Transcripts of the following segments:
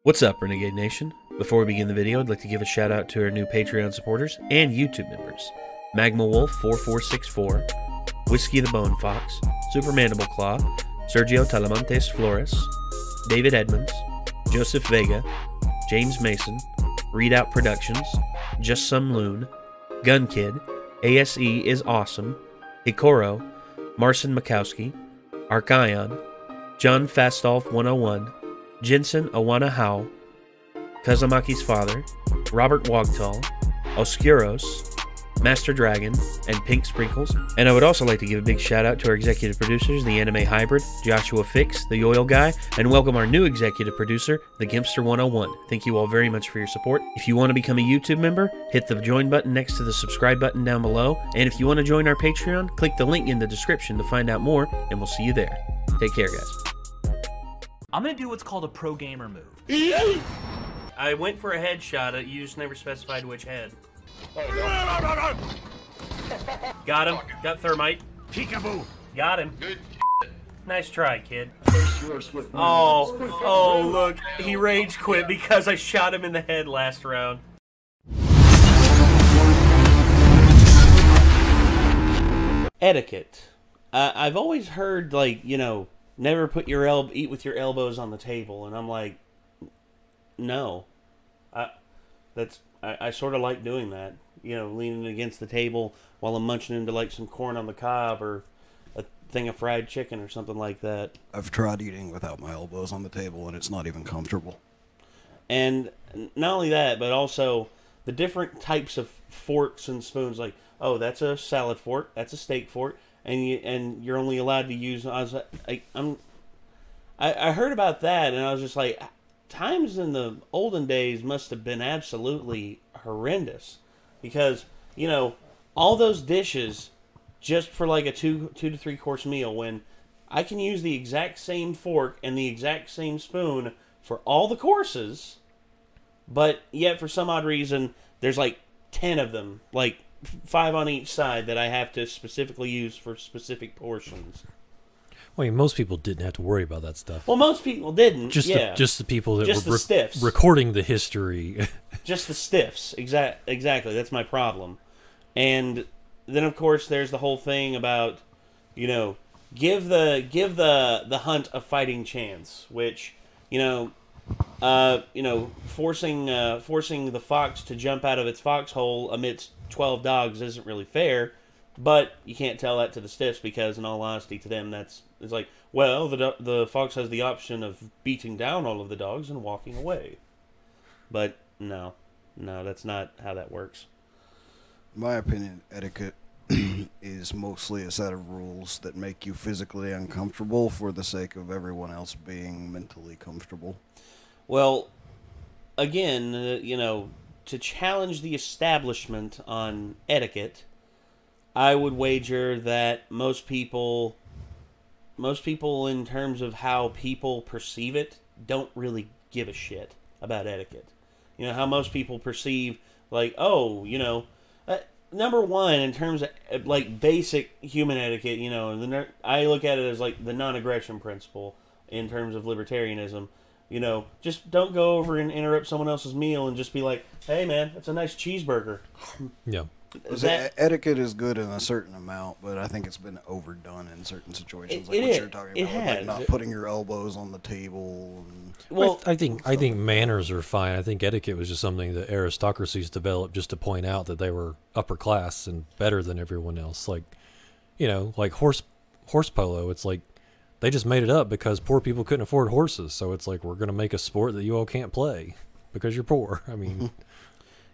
What's up, Renegade Nation? Before we begin the video, I'd like to give a shout out to our new Patreon supporters and YouTube members. Magma Wolf 4464, Whiskey the Bone Fox, Super Mandible Claw, Sergio Talamantes Flores, David Edmonds, Joseph Vega, James Mason, Readout Productions, Just Some Loon, Gun Kid, ASE is Awesome, Hikoro, Marcin Makowski, Archion, John Fastolf 101, Jensen Awana Howe, Kazumaki's Father, Robert Wogtall, Oscuros, Master Dragon, and Pink Sprinkles. And I would also like to give a big shout out to our executive producers, the Anime Hybrid, Joshua Fix, the Oil Guy, and welcome our new executive producer, the Gimpster 101. Thank you all very much for your support. If you want to become a YouTube member, hit the join button next to the subscribe button down below. And if you want to join our Patreon, click the link in the description to find out more, and we'll see you there. Take care, guys. I'm gonna do what's called a pro gamer move. I went for a headshot, you just never specified which head. Got him. Got Thermite. Peekaboo. Got him. Good. Nice try, kid. Oh, look. He rage quit because I shot him in the head last round. Etiquette. I've always heard, like, you know, never put your eat with your elbows on the table, and I'm like, no. I sort of like doing that, you know, leaning against the table while I'm munching into like some corn on the cob or a thing of fried chicken or something like that. I've tried eating without my elbows on the table, and it's not even comfortable. And not only that, but also the different types of forks and spoons. Like, oh, that's a salad fork, that's a steak fork, and you're only allowed to use. I heard about that, and I was just like, times in the olden days must have been absolutely horrendous, because, you know, all those dishes just for like a two to three course meal, when I can use the exact same fork and the exact same spoon for all the courses, but yet for some odd reason there's like 10 of them, like 5 on each side, that I have to specifically use for specific portions. Well, most people didn't have to worry about that stuff. Well, most people didn't. Just the people that just were the stiffs. Recording the history. Just the stiffs. Exactly. That's my problem. And then, of course, there's the whole thing about, you know, give the hunt a fighting chance, which, forcing the fox to jump out of its foxhole amidst 12 dogs isn't really fair. But you can't tell that to the stiffs, because, in all honesty, to them, it's like, well, the fox has the option of beating down all of the dogs and walking away. But no, that's not how that works. In my opinion, etiquette is mostly a set of rules that make you physically uncomfortable for the sake of everyone else being mentally comfortable. Well, again, to challenge the establishment on etiquette, I would wager that most people, in terms of how people perceive it, don't really give a shit about etiquette. You know, how most people perceive, like, oh, number one, in terms of, like, basic human etiquette, I look at it as, like, the non-aggression principle in terms of libertarianism. You know, just don't go over and interrupt someone else's meal and just be like, hey, man, that's a nice cheeseburger. Yeah. Etiquette is good in a certain amount, but I think it's been overdone in certain situations, like what you're talking about, like not putting your elbows on the table. Well, I think manners are fine. I think etiquette was just something that aristocracies developed just to point out that they were upper class and better than everyone else. Like, like horse polo. It's like they just made it up because poor people couldn't afford horses. So it's like, we're going to make a sport that you all can't play because you're poor. I mean.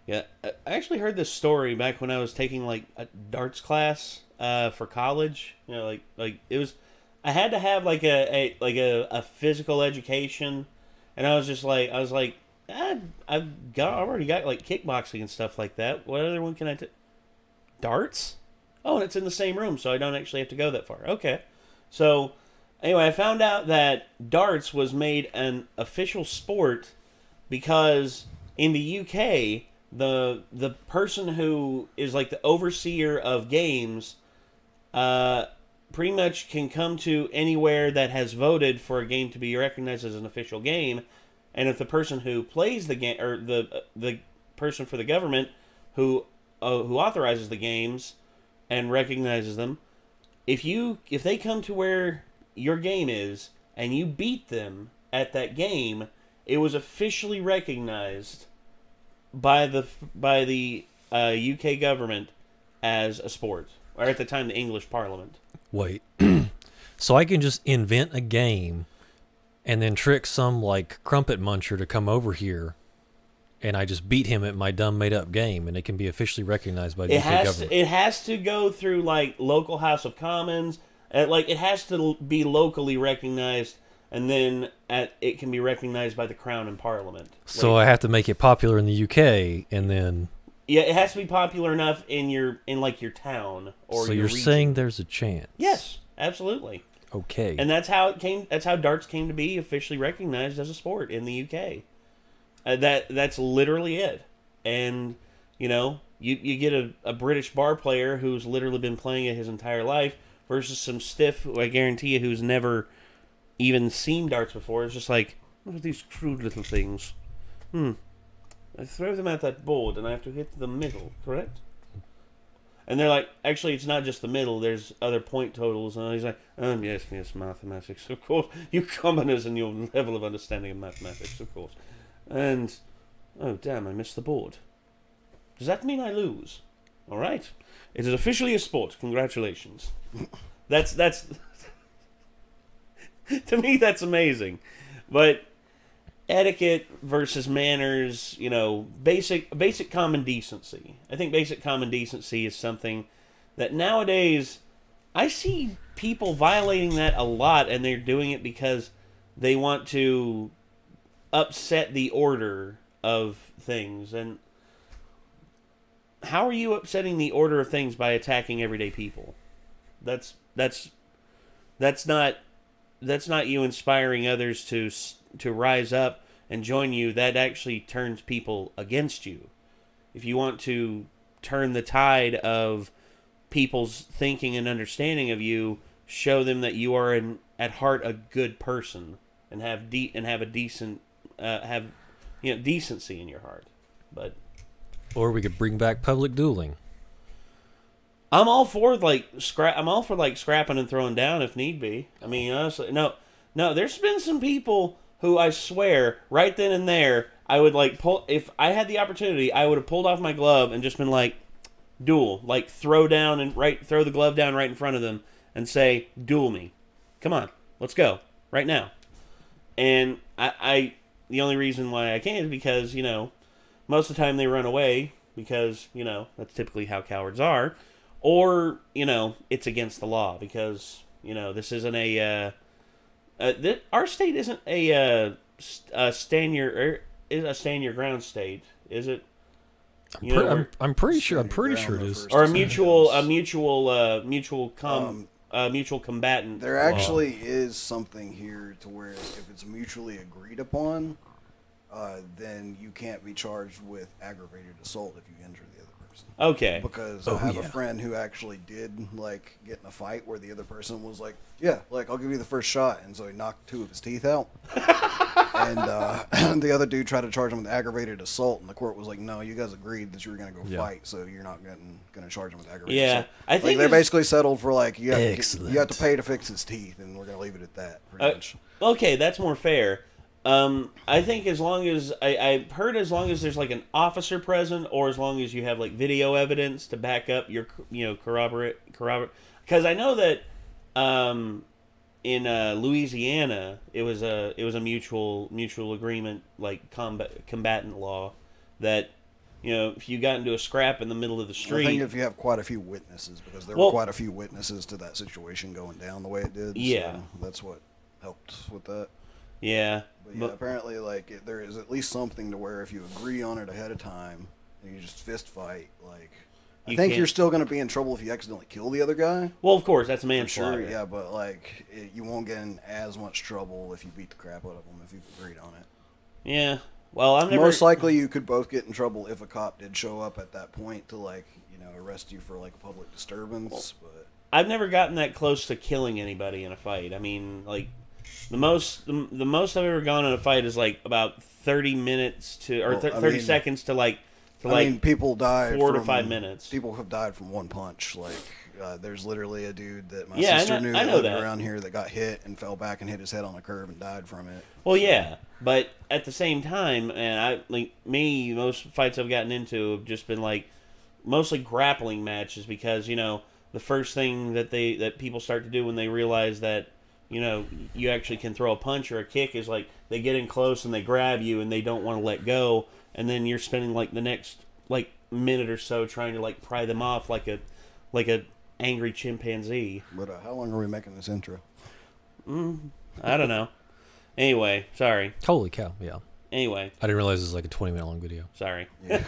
Yeah, I actually heard this story back when I was taking, like, a darts class for college. You know, like it was, I had to have like a physical education, and I was like, I've already got like kickboxing and stuff like that. What other one can I take? Darts? Oh, and it's in the same room, so I don't actually have to go that far. Okay, so anyway, I found out that darts was made an official sport because in the UK, the person who is like the overseer of games pretty much can come to anywhere that has voted for a game to be recognized as an official game and if the person who plays the game, or the person for the government who authorizes the games and recognizes them, if they come to where your game is and you beat them at that game, it was officially recognized by the UK government as a sport, or at the time the English Parliament. Wait, so I can just invent a game and then trick some like crumpet muncher to come over here, and I just beat him at my dumb made up game, and it can be officially recognized by the UK government. It has to go through like local House of Commons, like it has to be locally recognized, and then it can be recognized by the Crown and Parliament. So I have to make it popular in the UK, and then yeah, it has to be popular enough in your town or. So you're region. Saying there's a chance? Yes, absolutely. Okay. And that's how it came. That's how darts came to be officially recognized as a sport in the UK. That's literally it. And you get a British bar player who's literally been playing it his entire life versus some stiff, I guarantee you, who's never even seen darts before. It's just like, look at these crude little things. I throw them at that board and I have to hit the middle, correct? And they're like, actually, it's not just the middle. There's other point totals. And he's like, yes, mathematics, of course. You commoners and your level of understanding of mathematics, of course. And, oh, damn, I missed the board. Does that mean I lose? All right. It is officially a sport. Congratulations. That's to me, that's amazing. But etiquette versus manners, basic common decency. I think basic common decency is something that nowadays I see people violating that a lot, and they're doing it because they want to upset the order of things. And how are you upsetting the order of things by attacking everyday people? That's not you inspiring others to rise up and join you. That actually turns people against you. If you want to turn the tide of people's thinking and understanding of you, show them that you are at heart a good person and have a decent decency in your heart. But or we could bring back public dueling. I'm all for scrapping and throwing down if need be. I mean, honestly, no. There's been some people who I swear right then and there I would pull. If I had the opportunity, I would have pulled off my glove and just been like, duel, throw the glove down right in front of them and say, duel me. Come on, let's go right now. And I the only reason why I can't is because most of the time they run away because that's typically how cowards are. Or, it's against the law because, this isn't our state isn't a stand your ground state, is it? I'm pretty sure it is. Or a mutual combatant. There actually is something here to where if it's mutually agreed upon, then you can't be charged with aggravated assault if you injure the other person. Okay. Because I have a friend who actually did get in a fight where the other person was like, yeah, I'll give you the first shot, and so he knocked 2 of his teeth out. And the other dude tried to charge him with aggravated assault, and the court was like, no, you guys agreed that you were going to go fight, so you're not going to charge him with aggravated assault. I think they basically settled for you have to pay to fix his teeth, and we're going to leave it at that. Pretty much. Okay, that's more fair. I think as long as I've heard, as long as there's an officer present, or as long as you have video evidence to back up your corroborate, because I know that in Louisiana it was a mutual agreement combatant law that if you got into a scrap in the middle of the street. I think if you have quite a few witnesses, because there were quite a few witnesses to that situation going down the way it did. Yeah, so that's what helped with that. Yeah. But yeah, apparently, there is at least something to where if you agree on it ahead of time and you just fist fight, I think you're still going to be in trouble if you accidentally kill the other guy. Well, of course, that's manslaughter. Sure, yeah, but you won't get in as much trouble if you beat the crap out of them if you've agreed on it. Yeah. Well, most likely you could both get in trouble if a cop did show up at that point to arrest you for a public disturbance. But I've never gotten that close to killing anybody in a fight. I mean, The most I've ever gone in a fight is like about 30 minutes to, or 30 seconds to like. People die 4 to 5 minutes. People have died from one punch. Like, there's literally a dude that my Yeah, sister I knew know that that. around here that got hit and fell back and hit his head on a curb and died from it. Well, yeah, but at the same time, and most fights I've gotten into have just been like mostly grappling matches because the first thing that people start to do when they realize that you actually can throw a punch or a kick is like they get in close and they grab you and they don't want to let go. And then you're spending like the next minute or so trying to pry them off like a angry chimpanzee. But how long are we making this intro? I don't know. Anyway, sorry. Holy cow! Yeah. Anyway, I didn't realize it was like a 20-minute long video. sorry. Yeah.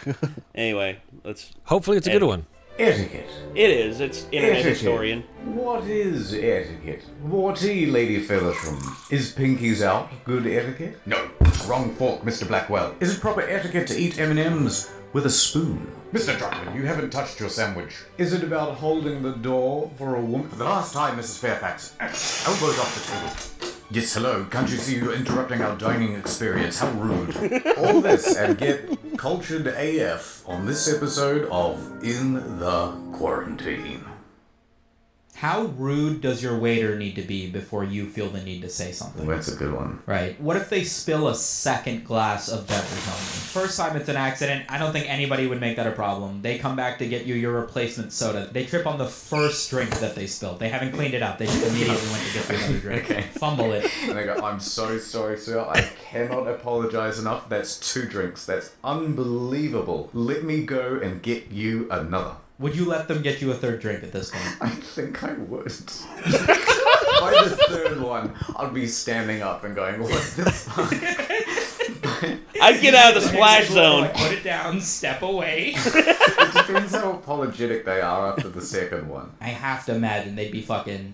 Anyway, let's. Hopefully, it's a good one. Etiquette. It is. It's internet Etiquette. historian. What is etiquette? Whatty, Lady Feathersham? Is pinkies out good etiquette? No. Wrong fork, Mr. Blackwell. Is it proper etiquette to eat M&Ms with a spoon? Mr. Druckmann, you haven't touched your sandwich. Is it about holding the door for a woman? For the last time, Mrs. Fairfax. Elbows off the table. Yes, hello. Can't you see you're interrupting our dining experience? How rude. All this and get cultured AF on this episode of In the Quarantine. How rude does your waiter need to be before you feel the need to say something? That's a good one. Right. What if they spill a second glass of beverage on you? First time it's an accident, I don't think anybody would make that a problem. They come back to get you your replacement soda. They trip on the first drink that they spilled. They haven't cleaned it up. They just immediately went to get you another drink. Okay. Fumble it. And they go, I'm so sorry, sir. I cannot apologize enough. That's 2 drinks. That's unbelievable. Let me go and get you another. Would you let them get you a third drink at this point? I think I would. By the third one, I'd be standing up and going, what the fuck? I'd get out of the splash zone. Put it down, step away. It depends how apologetic they are after the second one. I have to imagine they'd be fucking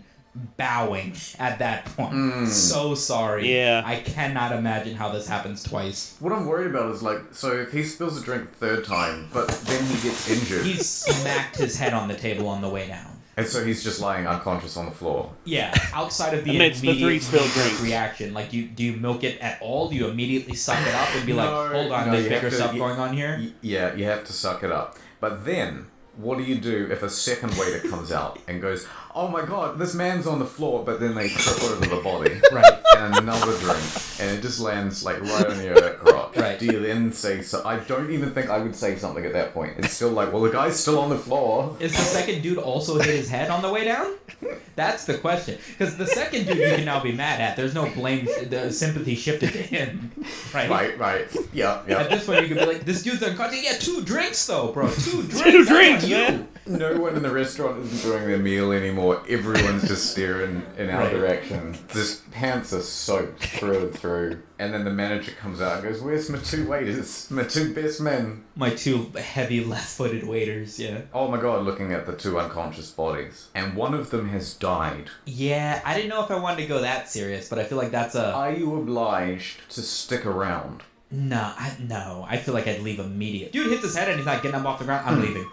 bowing at that point. So sorry. Yeah. I cannot imagine how this happens twice. What I'm worried about is so if he spills a drink third time, but then he gets injured. He smacked his head on the table on the way down. And so he's just lying unconscious on the floor. Yeah, outside of the Amidst the 3 spilled drinks. reaction, do you milk it at all? Do you immediately suck it up and be hold on, there's bigger stuff going on here? Yeah, you have to suck it up. But then, what do you do if a second waiter comes out and goes, oh my god, this man's on the floor, but then they trip over the body. Right. And another drink, and it just lands right on your crotch. Right. Do you then say so? I don't even think I would say something at that point. It's still well, the guy's still on the floor. Is the second dude also hit his head on the way down? That's the question. Because the second dude you can now be mad at. There's no blame, the sympathy shifted to him. Right? Right. Yeah. At this point, you could be like, this dude's unconscious. Yeah, 2 drinks though, bro. 2 drinks. 2 drinks, man. No one in the restaurant isn't doing their meal anymore. Everyone's just staring in our direction. His pants are soaked through and through. And then the manager comes out and goes, where's my 2 waiters? My 2 best men. My 2 heavy left-footed waiters, yeah. Oh my god, looking at the 2 unconscious bodies. And one of them has died. Yeah, I didn't know if I wanted to go that serious, but I feel like that's a... Are you obliged to stick around? No, I feel like I'd leave immediately. Dude hits his head and he's not getting up off the ground. I'm leaving.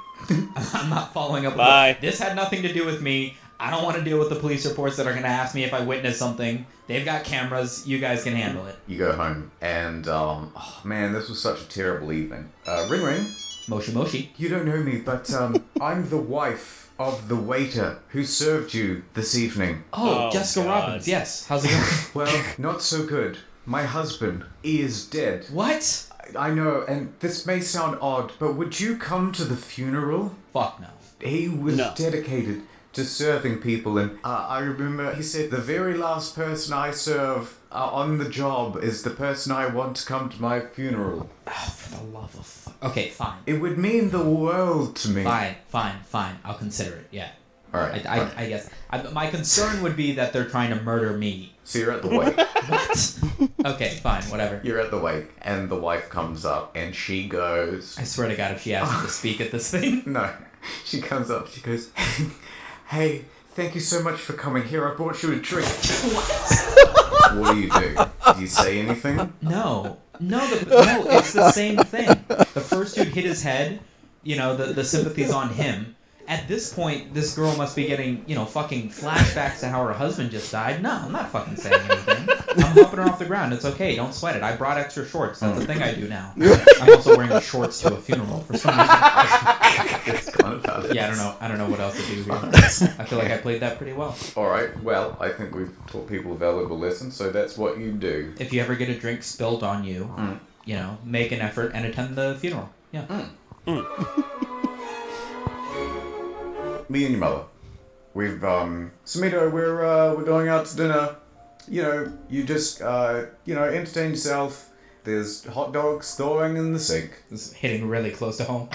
I'm not following up with Bye. This had nothing to do with me. I don't want to deal with the police reports that are going to ask me if I witnessed something. They've got cameras. You guys can handle it. You go home. And, oh man, this was such a terrible evening. Ring ring. Moshi moshi. You don't know me, but I'm the wife of the waiter who served you this evening. Oh, Jessica God. Robbins. Yes. How's it going? Well, not so good. My husband is dead. What? I know, and this may sound odd, but would you come to the funeral? Fuck no. He was No. dedicated to serving people, and I remember he said, the very last person I serve on the job is the person I want to come to my funeral. Oh, for the love of fuck. Okay, fine. It would mean the world to me. Fine. I'll consider it, yeah. All right. I guess. My concern would be that they're trying to murder me. So you're at the wake. What? Okay, fine, whatever. You're at the wake, and the wife comes up, and she goes... I swear to God, if she asks me to speak at this thing. No. She comes up, she goes, hey, thank you so much for coming here. I brought you a drink. What do? Do you say anything? No, it's the same thing. The first dude hit his head, the sympathy's on him. At this point, this girl must be getting, you know, fucking flashbacks to how her husband just died. No, I'm not fucking saying anything. I'm helping her off the ground. It's okay. Don't sweat it. I brought extra shorts. That's the thing I do now. I'm also wearing shorts to a funeral for some reason. It's kind of valid. Yeah, I don't know what else to do here. I feel like I played that pretty well. Alright, well, I think we've taught people a valuable lesson, so that's what you do. If you ever get a drink spilled on you, you know, make an effort and attend the funeral. Yeah. Me and your mother. We've, Samito, we're going out to dinner. You know, you just, you know, entertain yourself. There's hot dogs thawing in the sink. This is hitting really close to home.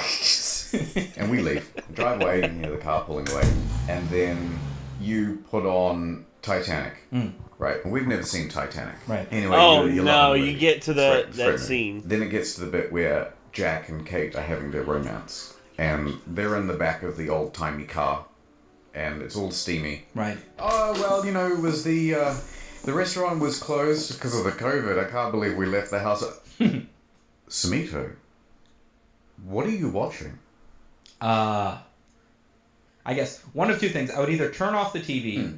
And we leave. Drive away, you hear the car pulling away. And then you put on Titanic. Right? And we've never seen Titanic. Right. Anyway, you get to that scene. Then it gets to the bit where Jack and Kate are having their romance. And they're in the back of the old-timey car. And it's all steamy. Right. Oh, well, you know, it was the restaurant was closed because of the COVID. I can't believe we left the house. Samito, what are you watching? I guess one of two things. I would either turn off the TV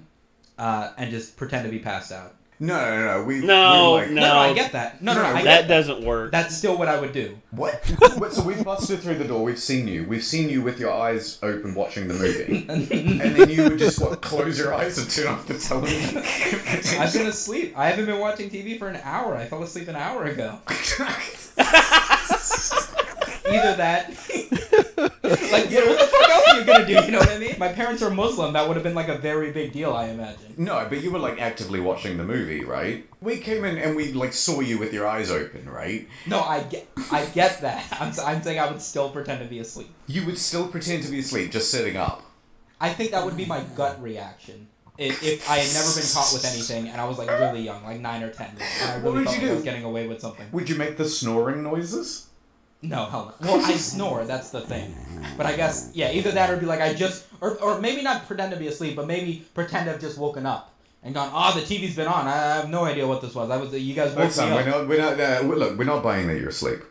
and just pretend to be passed out. No. No, I get that. No, I get that doesn't work. That's still what I would do. What? So we've busted through the door. We've seen you. We've seen you with your eyes open watching the movie. And then you would just, close your eyes and turn off the television? I've been asleep. I haven't been watching TV for an hour. I fell asleep an hour ago. Either that... Like, what the fuck else are you gonna do? You know what I mean? My parents are Muslim. That would have been like a very big deal, I imagine. No, but you were like actively watching the movie, right? We came in and we like saw you with your eyes open, right? No, I get that. I'm saying I would still pretend to be asleep. You would still pretend to be asleep, just sitting up. I think that would be my gut reaction. If I had never been caught with anything and I was like really young, like 9 or 10, and I really What would thought you I do? was getting away with something. Would you make the snoring noises? No, hell no. Well, I snore, that's the thing. But I guess, yeah, either that or be like, or maybe not pretend to be asleep, but maybe pretend to have just woken up and gone, the TV's been on. I have no idea what this was. You guys woke me up. We're not buying that you're asleep.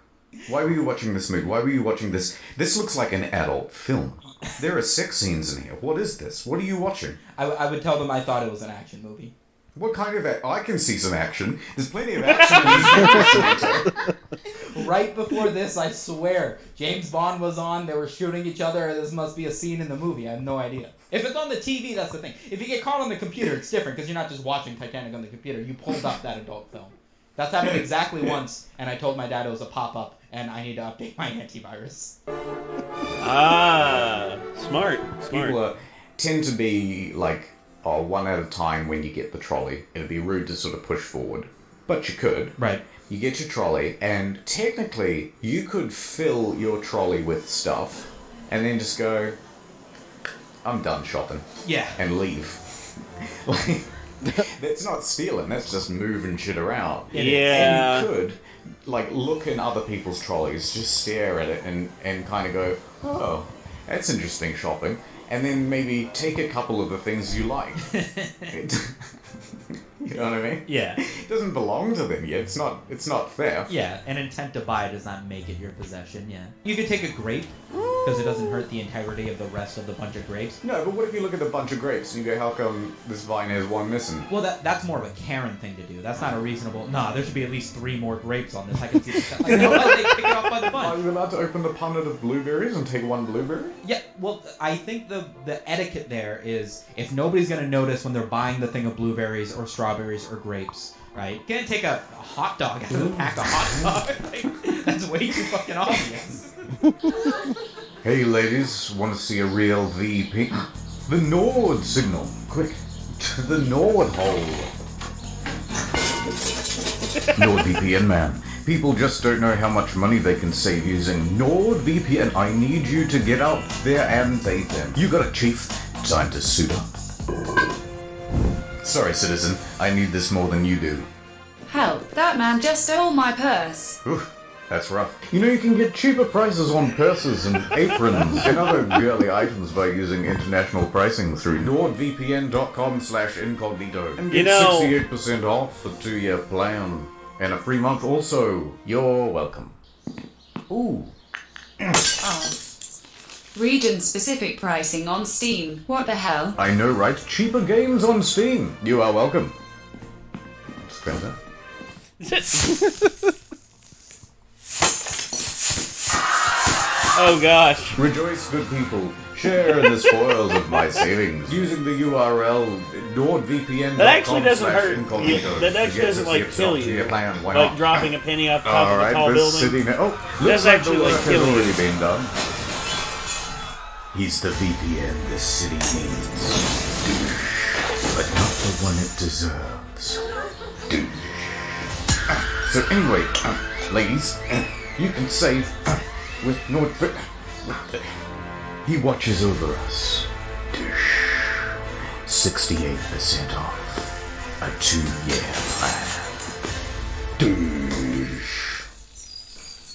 Why were you watching this movie? Why were you watching this? This looks like an adult film. There are sex scenes in here. What is this? What are you watching? I would tell them I thought it was an action movie. What kind of I can see some action. There's plenty of action in this. Right before this, I swear, James Bond was on, they were shooting each other, this must be a scene in the movie. I have no idea. If it's on the TV, that's the thing. If you get caught on the computer, it's different, because you're not just watching Titanic on the computer. You pulled up that adult film. That's happened exactly once, and I told my dad it was a pop-up, and I need to update my antivirus. Smart. People tend to be like, one at a time when you get the trolley. It'd be rude to sort of push forward. But you could. Right. You get your trolley, and technically, you could fill your trolley with stuff, and then just go, I'm done shopping. Yeah. And leave. Like, that's not stealing, that's just moving shit around. Yeah. And you could, like, look in other people's trolleys, just stare at it, and kind of go, oh, that's interesting shopping. And then maybe take a couple of the things you like. You know what I mean? Yeah. It doesn't belong to them yet. It's not theft. Yeah, an intent to buy does not make it your possession, yeah. You could take a grape, because it doesn't hurt the integrity of the rest of the bunch of grapes. No, but what if you look at a bunch of grapes and you go, how come this vine has one missing? Well, that's more of a Karen thing to do. That's not a reasonable... Nah, there should be at least 3 more grapes on this. I can see this. Like, how about they pick it off by the bunch? Are you allowed to open the punnet of blueberries and take one blueberry? Yeah, well, I think the etiquette there is if nobody's going to notice when they're buying the thing of blueberries or strawberries or grapes, right? You can't take a hot dog out of the pack of hot dog. Like, that's way too fucking obvious. Hey ladies, want to see a real VP? The Nord signal. Quick. To the Nord hole. NordVPN man. People just don't know how much money they can save using NordVPN. I need you to get out there and save them. You got it, Chief. Time to suit up. Sorry, citizen. I need this more than you do. Help, that man just stole my purse. Oof, that's rough. You know you can get cheaper prices on purses and aprons and other girly items by using international pricing through nordvpn.com/incognito and get 68% off the 2-year plan. And a free month also. You're welcome. Ooh. Region-specific pricing on Steam. What the hell? I know, right? Cheaper games on Steam. You are welcome. Spell that. Oh gosh. Rejoice, good people. Share in the spoils of my savings using the URL NordVPN.com. That actually doesn't hurt. That actually doesn't like kill you. Like dropping a penny off the top of a tall building. Looks like the work has already been done. He's the VPN this city needs. But not the one it deserves. So anyway, ladies, you can save with NordVPN. He watches over us. 68% off a 2-year plan.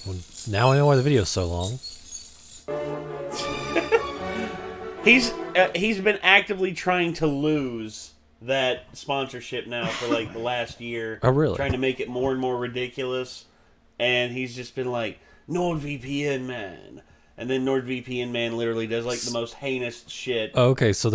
Well, now I know why the video's so long. He's been actively trying to lose that sponsorship now for like the last year. Oh, really? Trying to make it more and more ridiculous, and he's just been like, NordVPN man. And then NordVPN man literally does like the most heinous shit. Oh, okay, so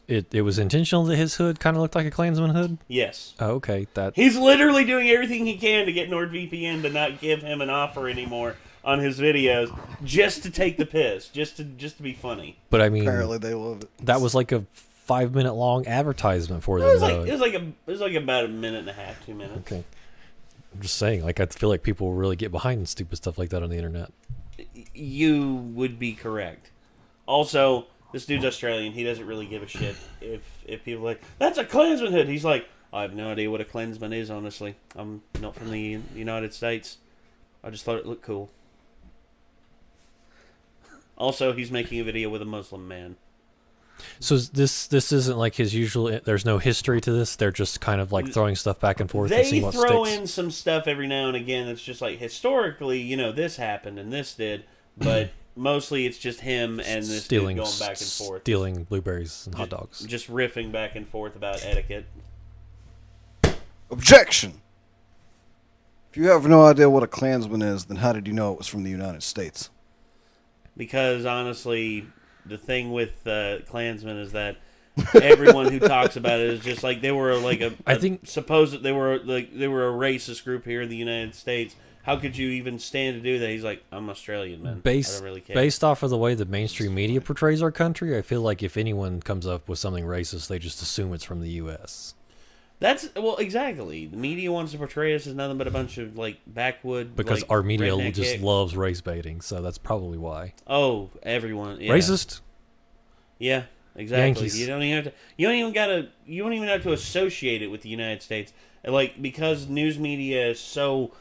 it was intentional that his hood kind of looked like a Klansman hood? Yes. Oh, okay. He's literally doing everything he can to get NordVPN to not give him an offer anymore on his videos, just to take the piss, just to be funny. But I mean, apparently they love it. That was like a 5-minute long advertisement for them. It was like about a minute and a half, 2 minutes. Okay. I'm just saying, like I feel like people will really get behind stupid stuff like that on the internet. You would be correct. Also, this dude's Australian. He doesn't really give a shit if people are like, that's a Klansman hood. He's like, I have no idea what a Klansman is, honestly. I'm not from the United States. I just thought it looked cool. Also, he's making a video with a Muslim man. So this isn't like his usual. There's no history to this. They're just kind of like throwing stuff back and forth. And seeing what throw sticks. in some stuff every now and again that's just like historically, this happened and this did, but mostly it's just him and this dude going back and forth, stealing blueberries and hot dogs, just riffing back and forth about etiquette. Objection! If you have no idea what a Klansman is, then how did you know it was from the United States? Because honestly, the thing with Klansmen is that everyone who talks about it is just like they were like suppose that they were a racist group here in the United States. How could you even stand to do that? He's like, I'm Australian, man. I don't really care. Based off of the way the mainstream media portrays our country, I feel like if anyone comes up with something racist, they just assume it's from the U.S. Exactly. The media wants to portray us as nothing but a bunch of, like, backwood, because like, our media just hicks. loves race baiting, so that's probably why. Oh, everyone. Yeah. Racist? Yeah, exactly. Yankees. You don't even have to associate it with the United States. Like, because news media is so,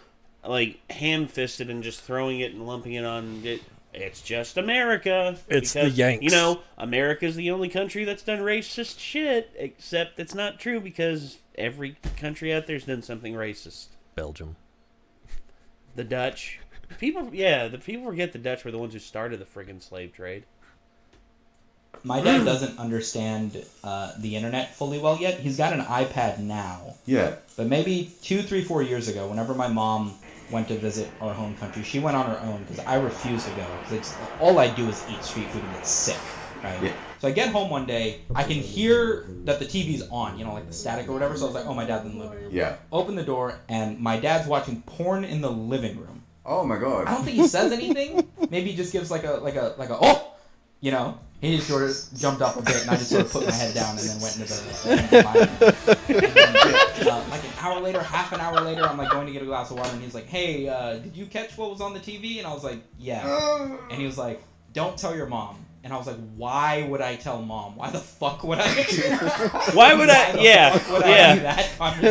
like, ham-fisted and just throwing it and lumping it on it. It's just America. It's the Yanks. America's the only country that's done racist shit, except it's not true because every country out there's done something racist. Belgium. The Dutch. The people forget the Dutch were the ones who started the friggin' slave trade. My dad doesn't understand the internet fully well yet. He's got an iPad now. Yeah. But maybe 2, 3, 4 years ago, whenever my mom went to visit our home country, she went on her own because I refuse to go. Because all I do is eat street food and get sick, right? Yeah. So I get home one day, I can hear that the TV's on, like the static or whatever. So I was like, oh, my dad's in the living room. Yeah. Open the door, and my dad's watching porn in the living room. Oh my god. I don't think he says anything. Maybe he just gives like a oh, He just sort of jumped up a bit, and I just sort of put my head down and then went into like half an hour later, I'm like going to get a glass of water, and he's like, hey, did you catch what was on the TV? And I was like, yeah. And he was like, don't tell your mom. And I was like, why would I tell mom? Why the fuck would I do that? Why would I? Yeah.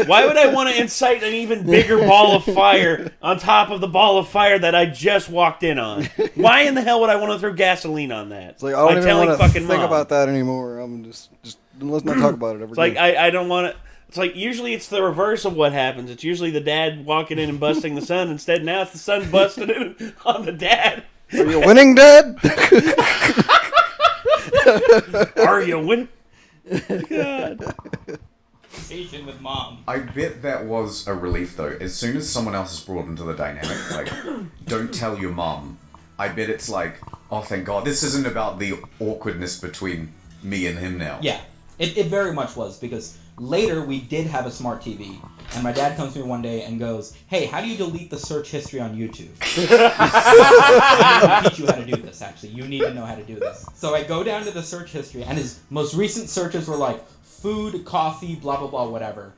Why would I want to incite an even bigger ball of fire on top of the ball of fire that I just walked in on? Why in the hell would I want to throw gasoline on that? It's like, I don't even want to think about that anymore. I'm just let's not talk about it ever again. It's like, I don't want to. It's like, usually it's the reverse of what happens. It's usually the dad walking in and busting the son. Instead, now it's the son busting in on the dad. Are you winning, Dad? Are you winning? God. Conversation with mom. I bet that was a relief, though. As soon as someone else is brought into the dynamic, like, don't tell your mom. I bet it's like, Oh, thank God. This isn't about the awkwardness between me and him now. Yeah, it very much was, because later we did have a smart TV, and my dad comes to me one day and goes, "Hey, how do you delete the search history on YouTube?" I need to teach you how to do this, actually. You need to know how to do this. So I go down to the search history, and his most recent searches were like food, coffee, blah, blah, blah, whatever.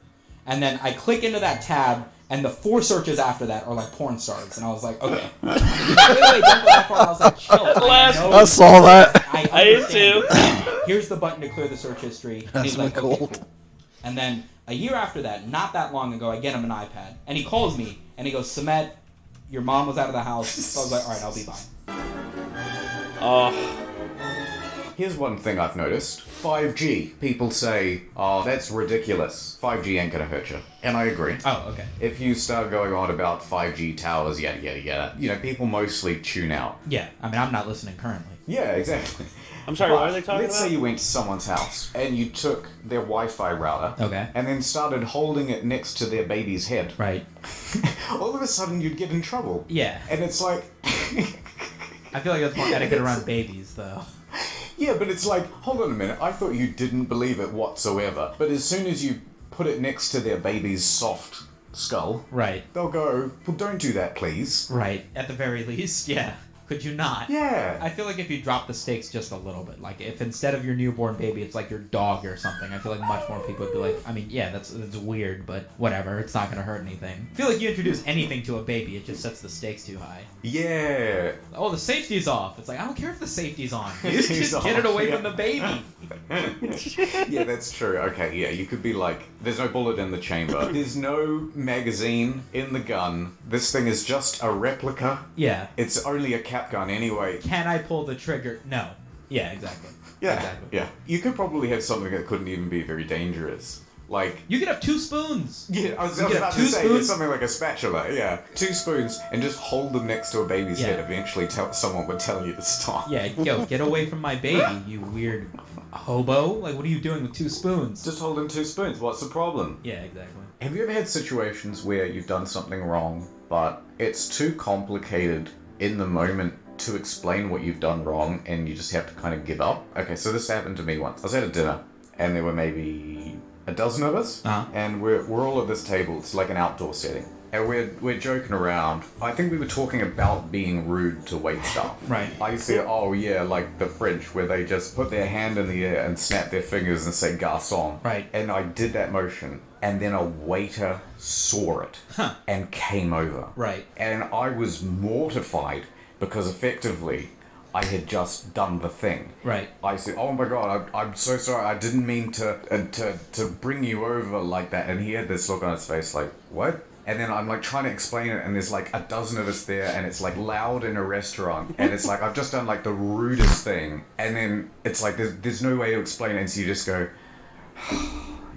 And then I click into that tab, and the 4 searches after that are like porn stars. And I was like, okay. Wait, don't go that far. I was like, chill. I saw that. I did too. Here's the button to clear the search history. And he's like, okay, cool. And then a year after that, not that long ago, I get him an iPad. And he calls me, and he goes, "Samet, your mom was out of the house." So I was like, all right, I'll be fine. Here's one thing I've noticed. 5G. People say, "Oh, that's ridiculous. 5G ain't gonna hurt you." And I agree. Oh, okay. If you start going on about 5G towers, yada, yada, yada, you know, people mostly tune out. Yeah, I mean, I'm not listening currently. Yeah, exactly. I'm sorry, what are they talking Let's about? say you went to someone's house and you took their Wi-Fi router Okay. and then started holding it next to their baby's head. Right. All of a sudden you'd get in trouble. Yeah. And it's like... I feel like that's more etiquette around babies, though. Yeah, but it's like, hold on a minute, I thought you didn't believe it whatsoever. But as soon as you put it next to their baby's soft skull, Right. they'll go, "Well, don't do that, please." Right. At the very least, yeah. Could you not? Yeah. I feel like if you drop the stakes just a little bit, like if instead of your newborn baby, it's like your dog or something, I feel like much more people would be like, I mean, yeah, that's weird, but whatever, it's not going to hurt anything. I feel like you introduce anything to a baby, it just sets the stakes too high. Yeah. Oh, the safety's off. It's like, I don't care if the safety's on. You Safety's just get it off, away yeah. from the baby. Yeah, that's true. Okay, yeah, you could be like, there's no bullet in the chamber. There's no magazine in the gun. This thing is just a replica. Yeah. It's only a cap gun anyway. Can I pull the trigger? No. Yeah, exactly. Yeah, Exactly. yeah. You could probably have something that couldn't even be very dangerous. Like... You could have 2 spoons. Yeah, I was You could about have to 2 say, spoons. it's something like a spatula, yeah. 2 spoons, and just hold them next to a baby's Yeah. head. Eventually someone would tell you to stop. Yeah, yo, get away from my baby, you weird hobo. Like, what are you doing with 2 spoons? Just hold them 2 spoons, what's the problem? Yeah, exactly. Have you ever had situations where you've done something wrong, but it's too complicated in the moment to explain what you've done wrong, and you just have to kind of give up? Okay, so this happened to me once. I was at a dinner, and there were maybe a dozen of us, and we're all at this table. It's like an outdoor setting, and we're joking around. I think we were talking about being rude to waitstaff. Right. I said, oh yeah, like the French, where they just put their hand in the air and snap their fingers and say garçon. Right. And I did that motion, and then a waiter saw it and came over. Right. And I was mortified because effectively I had just done the thing. Right. I said, "Oh my God, I'm so sorry. I didn't mean to bring you over like that." And he had this look on his face, like, "What?" And then I'm like trying to explain it, and there's like a dozen of us there, and it's like loud in a restaurant, and it's like I've just done like the rudest thing, and then it's like there's no way to explain it, and so you just go,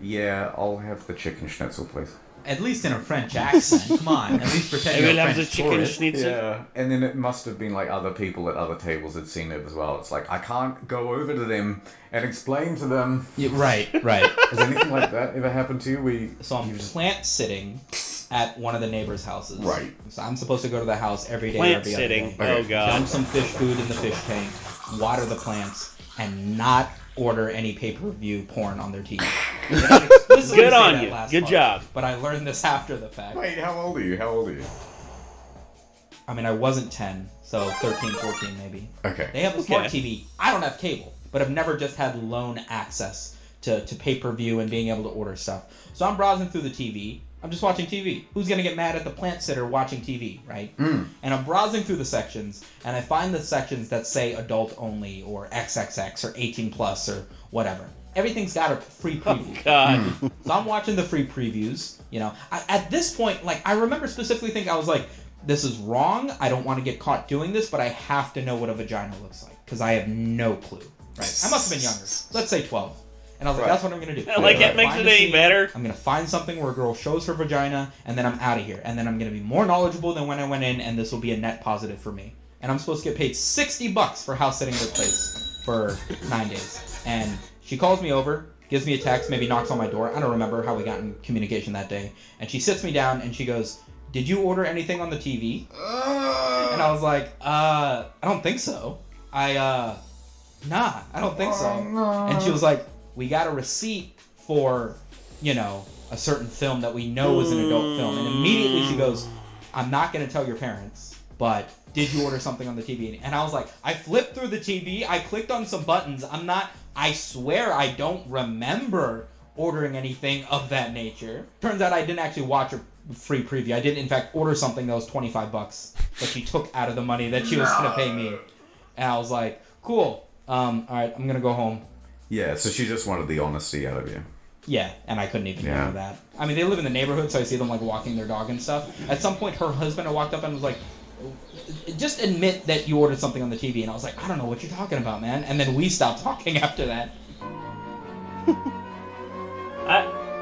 "Yeah, I'll have the chicken schnitzel, please." At least in a French accent. Come on, at least pretend you're a have the French chicken tourist. schnitzel. Yeah, and then it must have been like other people at other tables had seen it as well. It's like I can't go over to them and explain to them. Yeah, right, right. Has anything like that ever happened to you? So I'm plant sitting at one of the neighbors' houses. Right. So I'm supposed to go to the house every day or Plant every sitting. other day. Oh god. Dump some fish food in the fish tank, water the plants, and not order any pay-per-view porn on their TV. Good on you. Good job. But I learned this after the fact. Wait, how old are you? How old are you? I mean, I wasn't 10, so 13, 14 maybe. Okay. They have a smart Okay. TV. I don't have cable, but I've never just had lone access to pay-per-view and being able to order stuff. So I'm browsing through the TV. I'm just watching TV. Who's going to get mad at the plant sitter watching TV, right? And I'm browsing through the sections, and I find the sections that say adult only or XXX or 18 plus or whatever. Everything's got a free preview. God. So I'm watching the free previews, you know. At this point, like, I remember specifically thinking, I was like, this is wrong. I don't want to get caught doing this, but I have to know what a vagina looks like because I have no clue, right? I must have been younger. Let's say 12. And I was like, that's what I'm going to do. Like, that makes it any better. I'm going to find something where a girl shows her vagina, and then I'm out of here. And then I'm going to be more knowledgeable than when I went in, and this will be a net positive for me. And I'm supposed to get paid $60 for house sitting their place for 9 days. And she calls me over, gives me a text, maybe knocks on my door. I don't remember how we got in communication that day. And she sits me down, and she goes, "Did you order anything on the TV?" And I was like, I don't think so. nah, I don't think so. And she was like, we got a receipt for, you know, a certain film that we know is an adult film. And immediately she goes, I'm not going to tell your parents, but did you order something on the TV? And I was like, I flipped through the TV, I clicked on some buttons. I swear I don't remember ordering anything of that nature. Turns out I didn't actually watch a free preview. I did, in fact, order something that was $25 that she took out of the money that she was going to pay me. And I was like, cool. All right, I'm going to go home. Yeah, so she just wanted the honesty out of you. Yeah, and I couldn't even know that. I mean, they live in the neighborhood, so I see them, like, walking their dog and stuff. At some point, her husband walked up and was like, just admit that you ordered something on the TV. And I was like, I don't know what you're talking about, man. And then we stopped talking after that.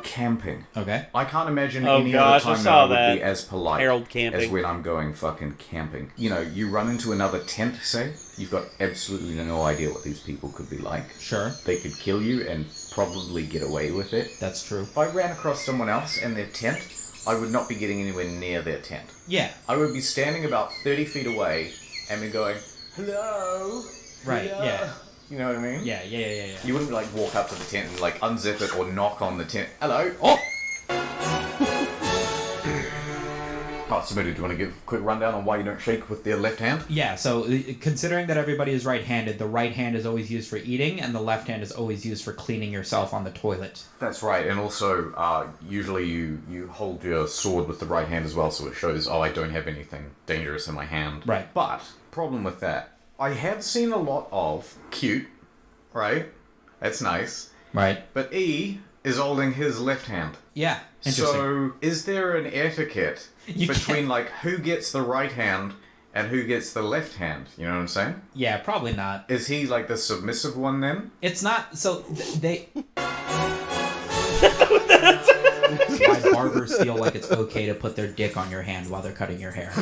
Camping. Okay. I can't imagine any other time that I would be as polite Harold camping. as when I'm going fucking camping. You know, you run into another tent, say, you've got absolutely no idea what these people could be like. Sure. They could kill you and probably get away with it. That's true. If I ran across someone else and their tent, I would not be getting anywhere near their tent. Yeah. I would be standing about 30 feet away and be going, hello? Right, Hello? yeah. You know what I mean? Yeah. You wouldn't like walk up to the tent and like unzip it or knock on the tent. Hello? Oh! Somebody, do you want to give a quick rundown on why you don't shake with the left hand? Yeah, so considering that everybody is right-handed, the right hand is always used for eating, and the left hand is always used for cleaning yourself on the toilet. That's right, and also, usually you hold your sword with the right hand as well, so it shows, oh, I don't have anything dangerous in my hand. Right. But, problem with that, I have seen a lot of cute, right? That's nice. Right. But E is holding his left hand. Yeah, interesting. So, is there an etiquette between, like, who gets the right hand and who gets the left hand? You know what I'm saying? Yeah, probably not. Is he, like, the submissive one then? It's not, so they... Why barbers feel like it's okay to put their dick on your hand while they're cutting your hair.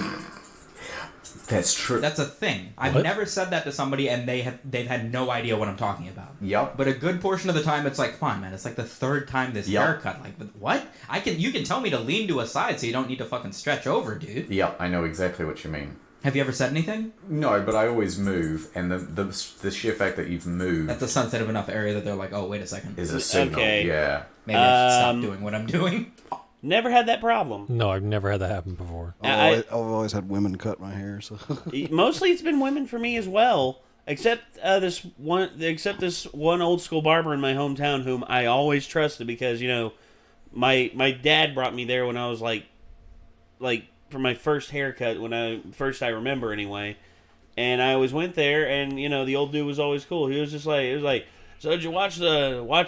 That's true. That's a thing. I've never said that to somebody and they've had no idea what I'm talking about. Yep. But a good portion of the time it's like, come on, man, it's like the third time this haircut. Like, what? You can tell me to lean to a side so you don't need to fucking stretch over, dude. Yep, I know exactly what you mean. Have you ever said anything? No, but I always move, and the sheer fact that you've moved... That's a sensitive enough area that they're like, oh, wait a second. ...is a signal, Okay. Yeah. Maybe I should stop doing what I'm doing. Never had that problem. No, I've never had that happen before. I've always had women cut my hair, so... Mostly it's been women for me as well. Except this one old school barber in my hometown whom I always trusted because, you know, my dad brought me there when I was like for my first haircut, I remember anyway. And I always went there, and, you know, the old dude was always cool. He was just like, it was like, so did you watch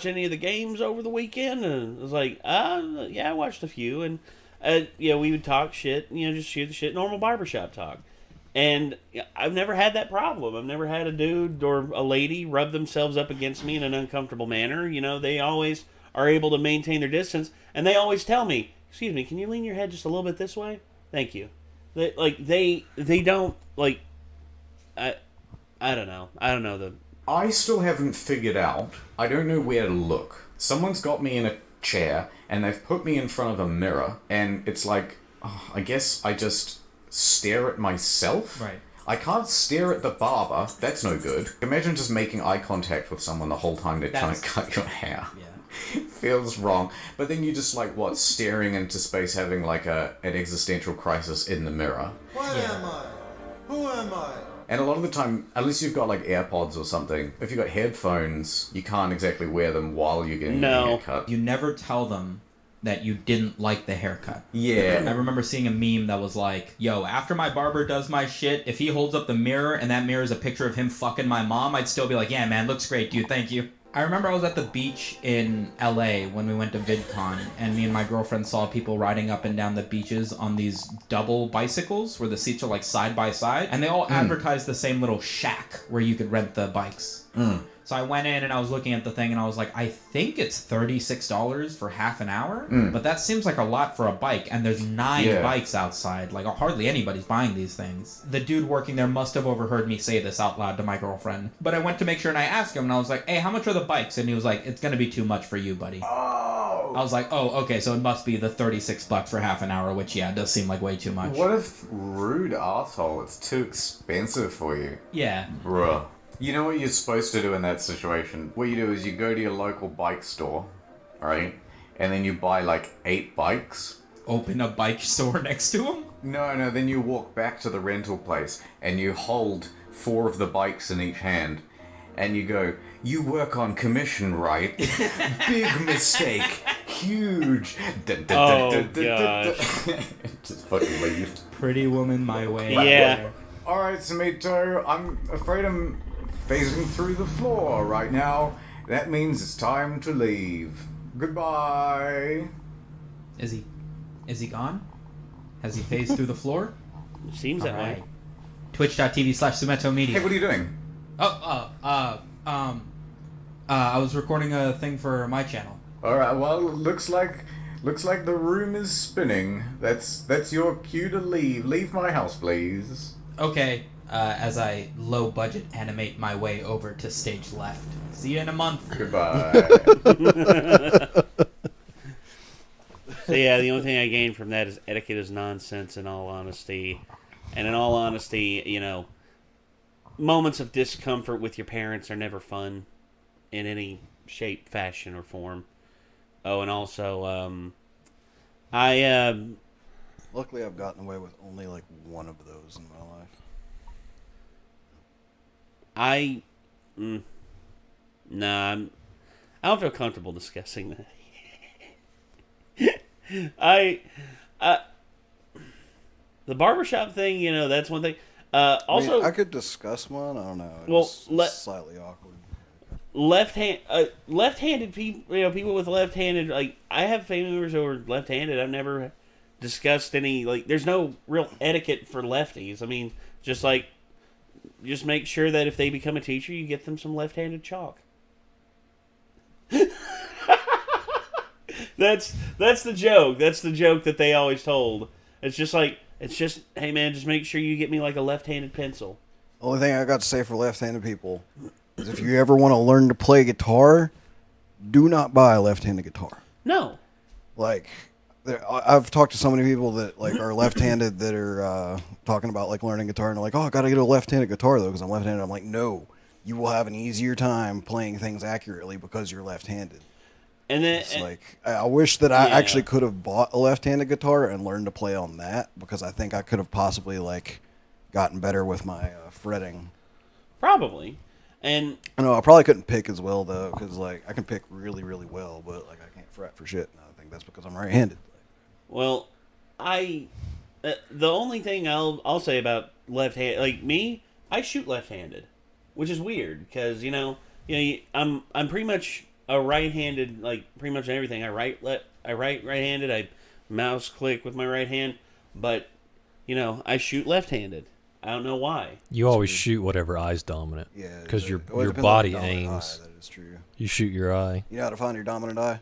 any of the games over the weekend? And I was like, yeah, I watched a few. And, yeah, we would talk shit, you know, just shoot the shit, normal barbershop talk. And I've never had that problem. I've never had a dude or a lady rub themselves up against me in an uncomfortable manner. You know, they always are able to maintain their distance. And they always tell me, excuse me, can you lean your head just a little bit this way? Thank you. They don't, like, I don't know. I don't know. I still haven't figured out, I don't know where to look. Someone's got me in a chair, and they've put me in front of a mirror, and it's like, oh, I guess I just stare at myself? Right. I can't stare at the barber. That's no good. Imagine just making eye contact with someone the whole time they're trying to cut your hair. Yeah. It feels wrong. But then you just, like, what, staring into space, having, like, an existential crisis in the mirror. What am I? Who am I? And a lot of the time, unless you've got, like, AirPods or something, if you've got headphones, you can't exactly wear them while you're getting your haircut. You never tell them that you didn't like the haircut. Yeah. I remember seeing a meme that was like, yo, after my barber does my shit, if he holds up the mirror and that mirror is a picture of him fucking my mom, I'd still be like, yeah, man, looks great, dude, thank you. I remember I was at the beach in LA when we went to VidCon, and me and my girlfriend saw people riding up and down the beaches on these double bicycles where the seats are like side by side, and they all advertised the same little shack where you could rent the bikes. So I went in and I was looking at the thing and I was like, I think it's $36 for half an hour, but that seems like a lot for a bike, and there's 9 bikes outside. Like, hardly anybody's buying these things. The dude working there must have overheard me say this out loud to my girlfriend. But I went to make sure and I asked him and I was like, hey, how much are the bikes? And he was like, it's going to be too much for you, buddy. Oh. I was like, oh, okay, so it must be the $36 for half an hour, which, yeah, does seem like way too much. What if rude asshole, it's too expensive for you? Yeah. Bruh. You know what you're supposed to do in that situation? What you do is you go to your local bike store, right? And then you buy like 8 bikes. Open a bike store next to him? No, then you walk back to the rental place and you hold 4 of the bikes in each hand. And you go, you work on commission, right? Big mistake. Huge. Oh, gosh. Just fucking leave. Pretty woman my way. Yeah. Alright, Samito, I'm afraid I'm phasing through the floor right now. That means it's time to leave. Goodbye. Is he gone? Has he phased through the floor? Seems that way. Twitch.tv/SumetoMedia. Hey, what are you doing? I was recording a thing for my channel. Alright, well, looks like the room is spinning. That's your cue to leave. Leave my house, please. Okay, as I low budget animate my way over to stage left. See you in a month. Goodbye. So yeah, the only thing I gained from that is etiquette is nonsense, in all honesty. And in all honesty, you know, moments of discomfort with your parents are never fun in any shape, fashion, or form. Oh, and also, Luckily, I've gotten away with only like one of those in my life. I don't feel comfortable discussing that. The barbershop thing, you know, that's one thing. Also, I mean, I could discuss one. I don't know. It's slightly awkward. Left-handed people, you know, people with left-handed, like, I have family members who are left-handed. I've never discussed any, like, there's no real etiquette for lefties. I mean, just make sure that if they become a teacher, you get them some left-handed chalk. That's the joke. That's the joke that they always told. It's just, hey man, just make sure you get me like a left-handed pencil. Only thing I got to say for left-handed people is if you ever want to learn to play guitar, do not buy a left-handed guitar. No. Like, I've talked to so many people that like are left-handed that are talking about like learning guitar, and they're like, oh, I got to get a left-handed guitar though because I'm left-handed. I'm like, no, you will have an easier time playing things accurately because you're left-handed. And then it's like, I wish that I actually could have bought a left-handed guitar and learned to play on that, because I think I could have possibly like gotten better with my fretting. Probably. And I know I probably couldn't pick as well though, because like I can pick really, really well, but like I can't fret for shit. And I think that's because I'm right-handed. Well, the only thing I'll say about left-handed, like me, I shoot left-handed, which is weird because I'm pretty much a right-handed, like pretty much everything. I write right-handed. I mouse click with my right hand, but I shoot left-handed. I don't know why. You always shoot whatever eye's dominant. Yeah, because your body aims. That is true. You shoot your eye. You know how to find your dominant eye?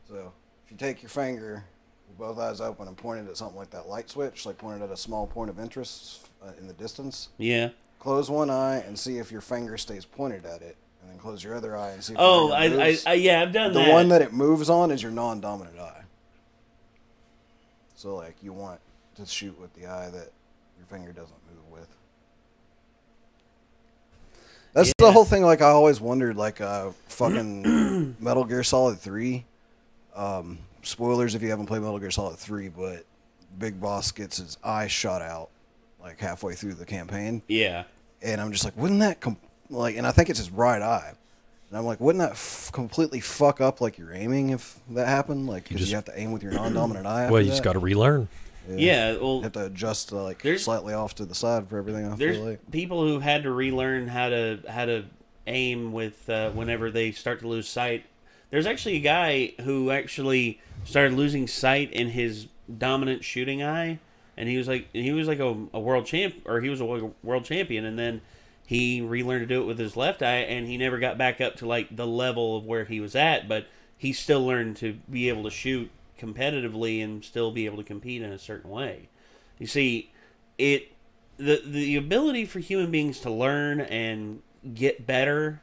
So if you take your finger with both eyes open and point it at something like that light switch, like point it at a small point of interest in the distance. Yeah. Close one eye and see if your finger stays pointed at it, and then close your other eye and see if your finger moves. I've done that. The one that it moves on is your non-dominant eye. So like you want to shoot with the eye that your finger doesn't move with. That's the whole thing. Like I always wondered, like fucking Metal Gear Solid 3. Spoilers if you haven't played Metal Gear Solid 3, but Big Boss gets his eye shot out like halfway through the campaign. Yeah. And I'm just like, wouldn't that and I think it's his right eye. And I'm like, wouldn't that completely fuck up like your aiming if that happened? Like, because you have to aim with your non-dominant eye. After well, you just got to relearn. Yeah, well, you have to adjust slightly off to the side for everything. There's people who had to relearn how to aim with whenever they start to lose sight. There's actually a guy who actually started losing sight in his dominant shooting eye, and he was like a world champ, or he was a world champion, and then he relearned to do it with his left eye, and he never got back up to like the level of where he was at, but he still learned to be able to shoot competitively and still be able to compete in a certain way. You see, the ability for human beings to learn and get better,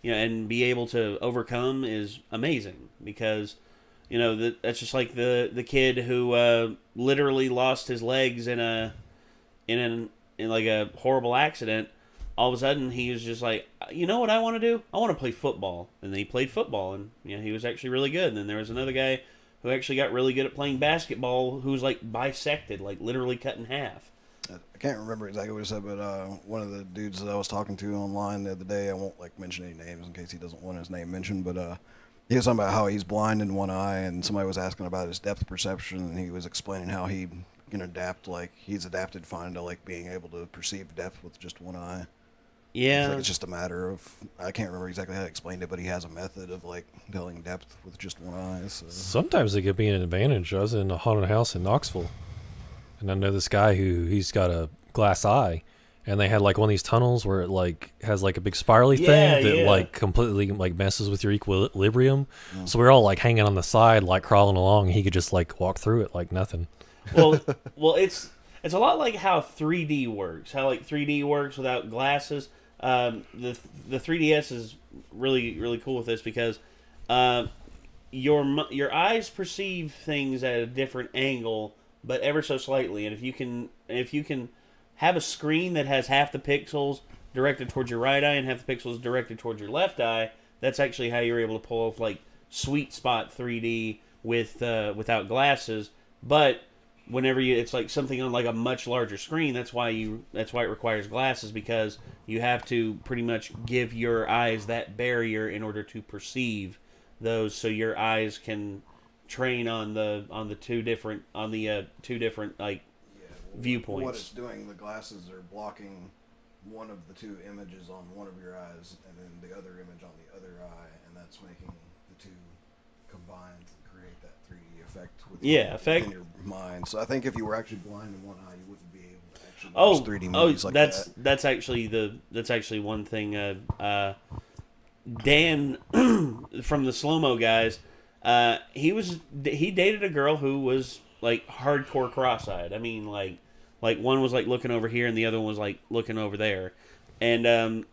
and be able to overcome is amazing, because that's just like the kid who literally lost his legs in like a horrible accident. all of a sudden he was just like, you know what I want to do? I want to play football. And then he played football, and he was actually really good. And then there was another guy who actually got really good at playing basketball who was like bisected, like literally cut in half. I can't remember exactly what he said, but one of the dudes that I was talking to online the other day, I won't like mention any names in case he doesn't want his name mentioned, but he was talking about how he's blind in one eye, and somebody was asking about his depth perception, and he was explaining how he can adapt, like he's adapted fine to like being able to perceive depth with just one eye. Yeah. Like it's just a matter of, I can't remember exactly how he explained it, but he has a method of like telling depth with just one eye. So. Sometimes it could be an advantage. I was in a haunted house in Knoxville, and I know this guy he's got a glass eye, and they had like one of these tunnels where it like has like a big spirally thing that like completely like messes with your equilibrium. So we were all like hanging on the side, like crawling along, and he could just like walk through it like nothing. Well, it's a lot like how 3D works. How like 3D works without glasses. The 3DS is really cool with this because your eyes perceive things at a different angle, but ever so slightly. And if you can have a screen that has half the pixels directed towards your right eye and half the pixels directed towards your left eye, that's actually how you're able to pull off like sweet spot 3D without glasses. But whenever it's like something on like a much larger screen, that's why it requires glasses, because you have to pretty much give your eyes that barrier in order to perceive those, so your eyes can train on the two different like viewpoints. What it's doing, the glasses are blocking one of the two images on one of your eyes, and then the other image on the other eye, and that's making the two combine to create that 3D effect within your mind. So I think if you were actually blind in one eye, you wouldn't be able to actually watch 3D movies like that. That's actually one thing. Dan from the Slow-Mo guys, he dated a girl who was like hardcore cross-eyed. I mean, like one was like looking over here and the other one was like looking over there, and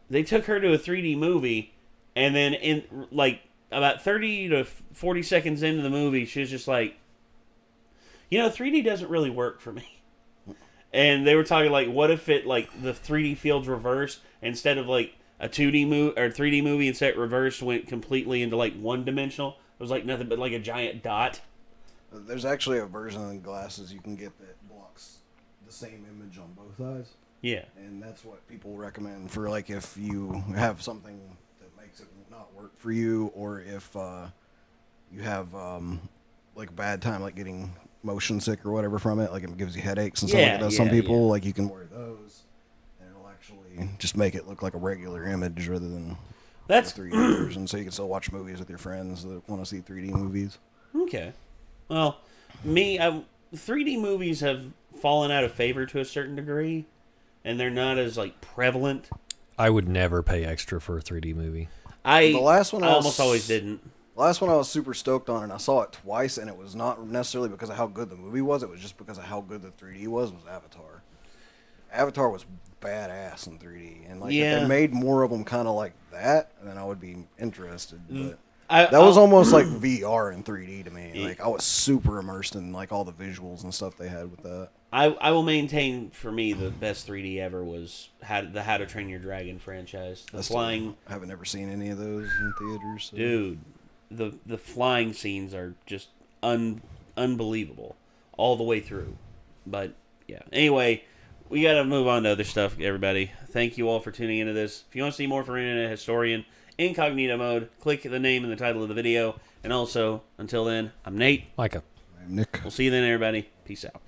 they took her to a 3D movie, and then in like about 30 to 40 seconds into the movie, she was just like, 3D doesn't really work for me. And they were talking like, what if it like the 3D field's reversed, instead of like a 2D movie or 3D movie, instead reversed, went completely into like one dimensional. It was like nothing but like a giant dot. There's actually a version of the glasses you can get that blocks the same image on both eyes. Yeah. And that's what people recommend for like if you have something that makes it not work for you, or if you have like a bad time like getting motion sick or whatever from it, like it gives you headaches and stuff like that. Some people like you can wear those, and it'll actually just make it look like a regular image rather than that's 3D version, so you can still watch movies with your friends that want to see 3D movies. Okay. Well, 3D movies have fallen out of favor to a certain degree, and they're not as like prevalent. I would never pay extra for a 3D movie. The last one I almost always didn't. The last one I was super stoked on, and I saw it twice, and it was not necessarily because of how good the movie was. It was just because of how good the 3D was Avatar. Avatar was badass in 3D, and like if they made more of them kind of like that, then I would be interested. But that was almost like VR in 3D to me. Like I was super immersed in like all the visuals and stuff they had with that. I will maintain, for me, the best 3D ever was the How to Train Your Dragon franchise. I haven't ever seen any of those in theaters. So. Dude, the flying scenes are just unbelievable all the way through. But yeah, anyway, we got to move on to other stuff, everybody. Thank you all for tuning into this. If you want to see more from Internet Historian incognito mode, click the name in the title of the video. And also, until then, I'm Nate. Micah. I'm Nick. We'll see you then, everybody. Peace out.